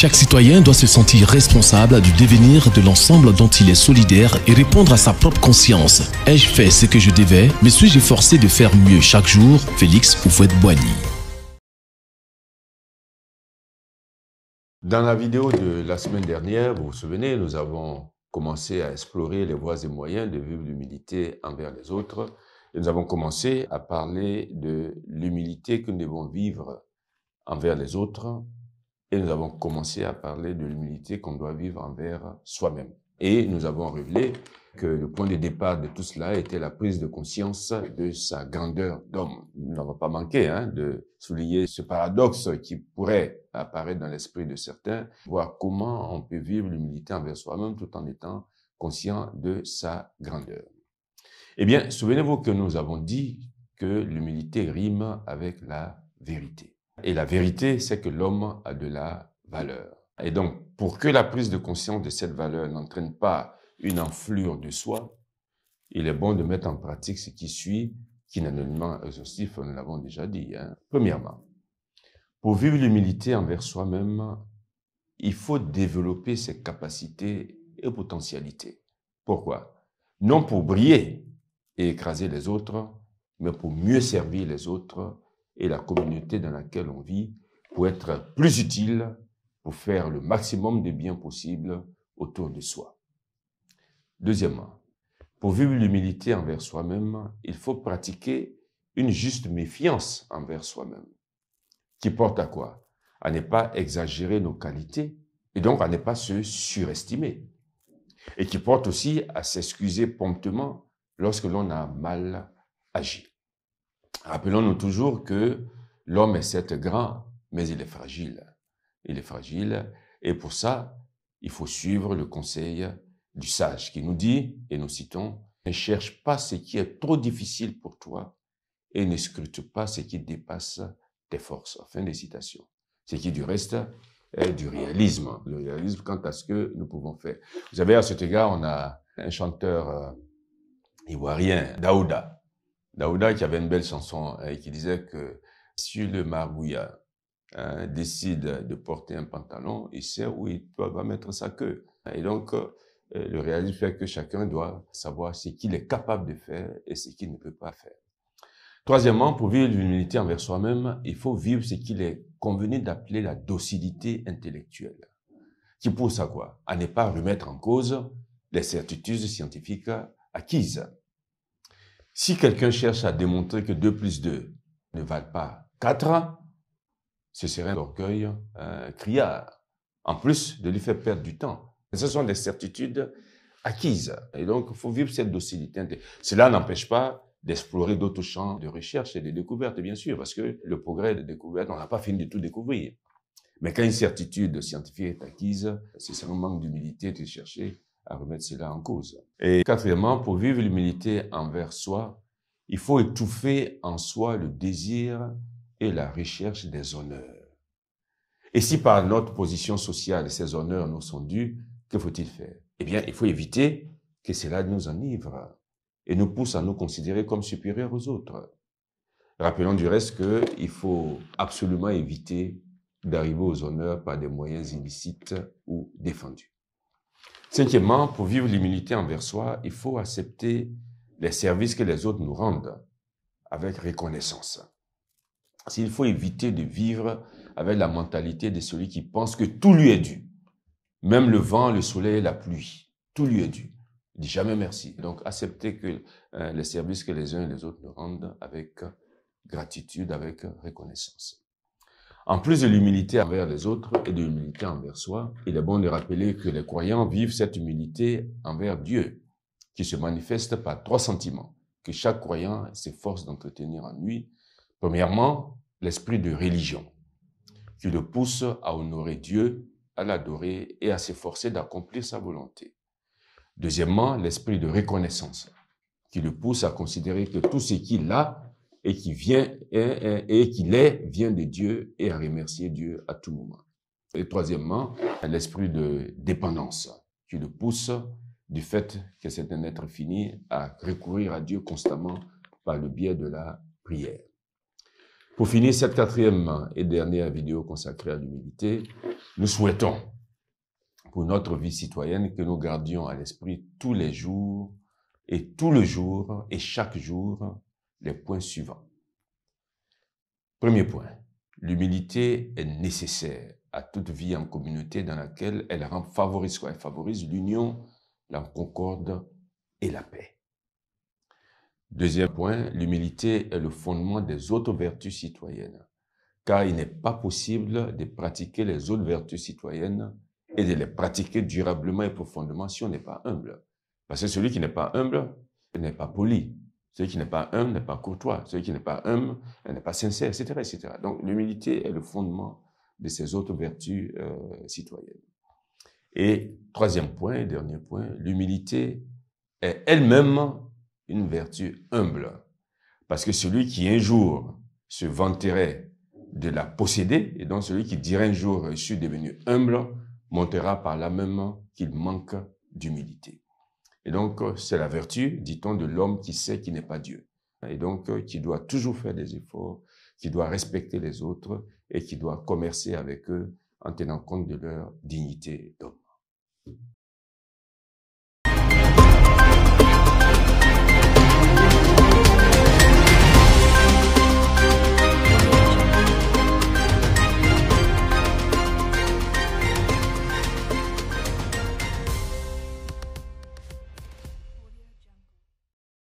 Chaque citoyen doit se sentir responsable du devenir de l'ensemble dont il est solidaire et répondre à sa propre conscience. Ai-je fait ce que je devais? Me suis-je efforcé de faire mieux chaque jour? Félix Houphouët-Boigny. Dans la vidéo de la semaine dernière, vous vous souvenez, nous avons commencé à explorer les voies et moyens de vivre l'humilité envers les autres. Et nous avons commencé à parler de l'humilité que nous devons vivre envers les autres. Et nous avons commencé à parler de l'humilité qu'on doit vivre envers soi-même. Et nous avons révélé que le point de départ de tout cela était la prise de conscience de sa grandeur d'homme. Nous n'avons pas manqué de souligner ce paradoxe qui pourrait apparaître dans l'esprit de certains, voir comment on peut vivre l'humilité envers soi-même tout en étant conscient de sa grandeur. Eh bien, souvenez-vous que nous avons dit que l'humilité rime avec la vérité. Et la vérité, c'est que l'homme a de la valeur. Et donc, pour que la prise de conscience de cette valeur n'entraîne pas une enflure de soi, il est bon de mettre en pratique ce qui suit, qui n'est nullement exhaustif, nous l'avons déjà dit. Premièrement, pour vivre l'humilité envers soi-même, il faut développer ses capacités et potentialités. Pourquoi? Non pour briller et écraser les autres, mais pour mieux servir les autres et la communauté dans laquelle on vit, pour être plus utile, pour faire le maximum de bien possible autour de soi. Deuxièmement, pour vivre l'humilité envers soi-même, il faut pratiquer une juste méfiance envers soi-même, qui porte à quoi? À ne pas exagérer nos qualités, et donc à ne pas se surestimer, et qui porte aussi à s'excuser promptement lorsque l'on a mal agi. Rappelons-nous toujours que l'homme est certes grand, mais il est fragile. Il est fragile, et pour ça, il faut suivre le conseil du sage qui nous dit, et nous citons, « Ne cherche pas ce qui est trop difficile pour toi et ne scrute pas ce qui dépasse tes forces. » Fin de citation. Ce qui, du reste, est du réalisme. Le réalisme quant à ce que nous pouvons faire. Vous savez, à cet égard, on a un chanteur ivoirien, Daouda. Daouda qui avait une belle chanson et qui disait que si le marabouillard décide de porter un pantalon, il sait où il va mettre sa queue. Et donc, le réalisme fait que chacun doit savoir ce qu'il est capable de faire et ce qu'il ne peut pas faire. Troisièmement, pour vivre l'humilité envers soi-même, il faut vivre ce qu'il est convenu d'appeler la docilité intellectuelle. Qui pousse à quoi? À ne pas remettre en cause les certitudes scientifiques acquises. Si quelqu'un cherche à démontrer que 2 plus 2 ne valent pas 4, ce serait un orgueil criard, en plus de lui faire perdre du temps. Et ce sont des certitudes acquises. Et donc, il faut vivre cette docilité. Cela n'empêche pas d'explorer d'autres champs de recherche et de découverte, bien sûr, parce que le progrès de découverte, on n'a pas fini de tout découvrir. Mais quand une certitude scientifique est acquise, c'est seulement manque d'humilité de chercher à remettre cela en cause. Et quatrièmement, pour vivre l'humilité envers soi, il faut étouffer en soi le désir et la recherche des honneurs. Et si par notre position sociale, ces honneurs nous sont dus, que faut-il faire? Eh bien, il faut éviter que cela nous enivre et nous pousse à nous considérer comme supérieurs aux autres. Rappelons du reste qu'il faut absolument éviter d'arriver aux honneurs par des moyens illicites ou défendus. Cinquièmement, pour vivre l'humilité envers soi, il faut accepter les services que les autres nous rendent avec reconnaissance. Il faut éviter de vivre avec la mentalité de celui qui pense que tout lui est dû. Même le vent, le soleil, la pluie, tout lui est dû. Il dit jamais merci. Donc, accepter que les services que les uns et les autres nous rendent avec gratitude, avec reconnaissance. En plus de l'humilité envers les autres et de l'humilité envers soi, il est bon de rappeler que les croyants vivent cette humilité envers Dieu, qui se manifeste par 3 sentiments que chaque croyant s'efforce d'entretenir en lui. Premièrement, l'esprit de religion, qui le pousse à honorer Dieu, à l'adorer et à s'efforcer d'accomplir sa volonté. Deuxièmement, l'esprit de reconnaissance, qui le pousse à considérer que tout ce qu'il a et qu'il est vient de Dieu et à remercier Dieu à tout moment. Et troisièmement, l'esprit de dépendance, qui le pousse du fait que c'est un être fini à recourir à Dieu constamment par le biais de la prière. Pour finir cette quatrième et dernière vidéo consacrée à l'humilité, nous souhaitons pour notre vie citoyenne que nous gardions à l'esprit tous les jours et tout le jour et chaque jour les points suivants. Premier point, l'humilité est nécessaire à toute vie en communauté dans laquelle elle favorise quoi? Elle favorise l'union, la concorde et la paix. Deuxième point, l'humilité est le fondement des autres vertus citoyennes, car il n'est pas possible de pratiquer les autres vertus citoyennes et de les pratiquer durablement et profondément si on n'est pas humble. Parce que celui qui n'est pas humble n'est pas poli. Celui qui n'est pas humble n'est pas courtois. Celui qui n'est pas humble n'est pas sincère, etc., etc. Donc, l'humilité est le fondement de ces autres vertus citoyennes. Et troisième point, dernier point, l'humilité est elle-même une vertu humble. Parce que celui qui un jour se vanterait de la posséder, et donc celui qui dirait un jour « je suis devenu humble », montrera par là même qu'il manque d'humilité. Et donc, c'est la vertu, dit-on, de l'homme qui sait qu'il n'est pas Dieu. Et donc, qui doit toujours faire des efforts, qui doit respecter les autres et qui doit commercer avec eux en tenant compte de leur dignité d'homme.